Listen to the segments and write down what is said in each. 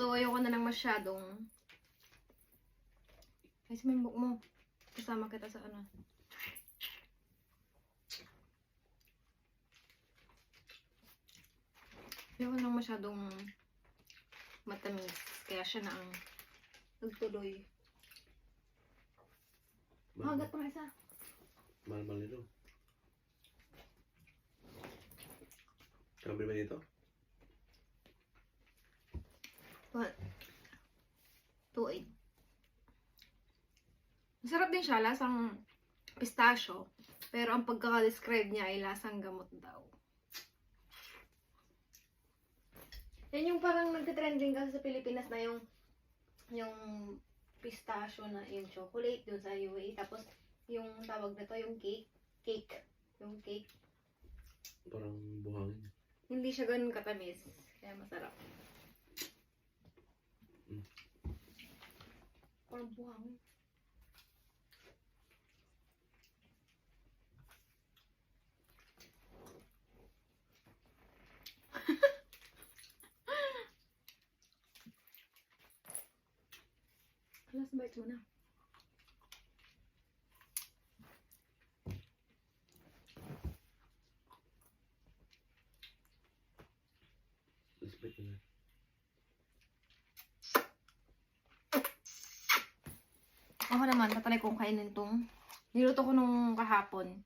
So, ayoko na lang masyadong... Ay, sumimok mo. Kasama kita sa ano. Ayoko na lang masyadong matamis. Kaya siya na ang nagtuloy. Hagat pa isa. Mahal-mahal nito. Kambi ba nito? What? 2.8. Masarap din siya, lasang pistachio. Pero ang pagkaka-describe niya ay lasang gamot daw. Yan yung parang nagtitrending kasi sa Pilipinas na yung pistachio na yung chocolate dun sa UAE. Tapos yung tawag na to, yung cake. Yung cake. Parang buhangin. Hindi siya ganun katamis. Kaya masarap. Parang buhangin. Last bite mo na. Respect na. Ako naman, tatalay kong kainin tong niluto ko nung kahapon.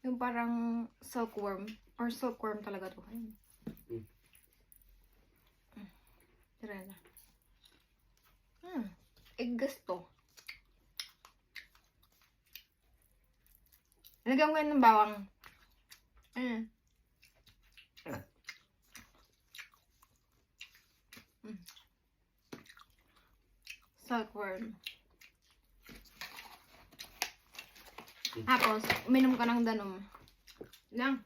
Yung parang silkworm. Or silkworm talaga to. Tira na. Eggas to. Lagyan ko yun ng bawang. Silkworm. Tapos, uminom ka ng danom. Lang.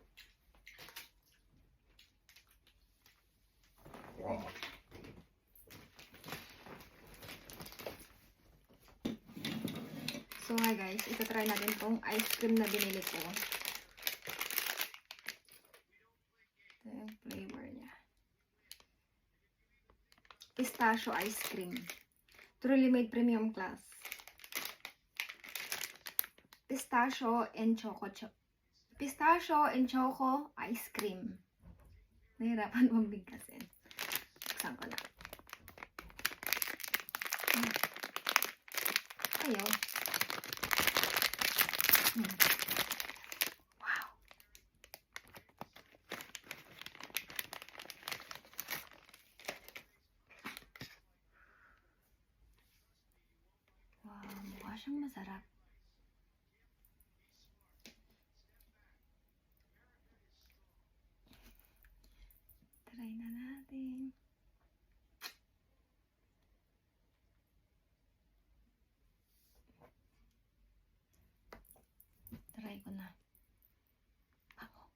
So nga guys, itatry natin tong ice cream na binili ko. Ito yung flavor niya. Pistachio ice cream. Truly made premium class. Pistachio and choco ice cream. Nahirapan mong bigkasin. Saan ko na? Ayaw. Wow. Wow, mukha siyang masarap. Try na natin. Try ko na. Ako.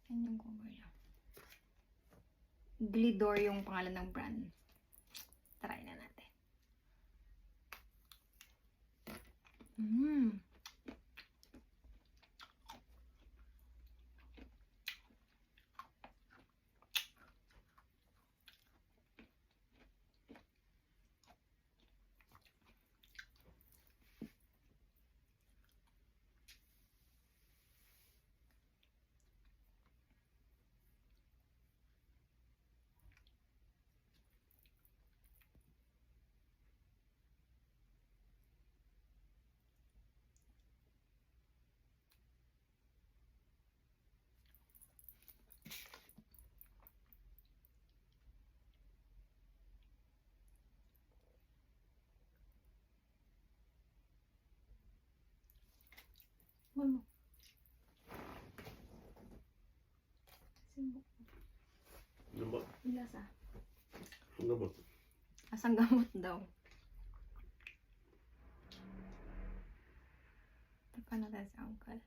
Yan yung cover niya. Glidor yung pangalan ng brand. Try na natin. Ano? Simbok. Ano ba? Ilasa. Ang gamot. Asang gamot daw. Tapa natin si Uncle.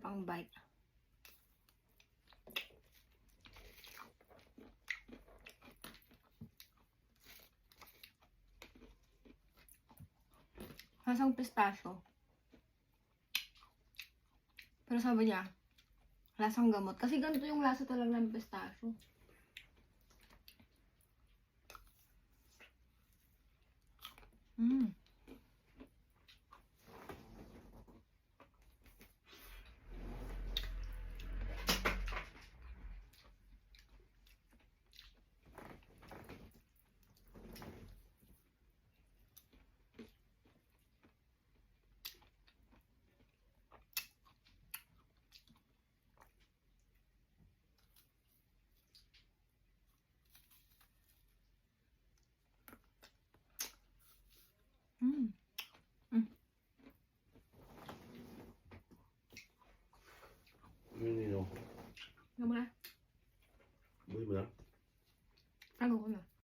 pang bite. Lasang pistachio. Pero sabi niya, lasang gamot. Kasi ganito yung lasa talaga ng pistachio. Mm. Mm. Mm. Yun yun. Ano mo na? Buhay mo na? Tago ko na.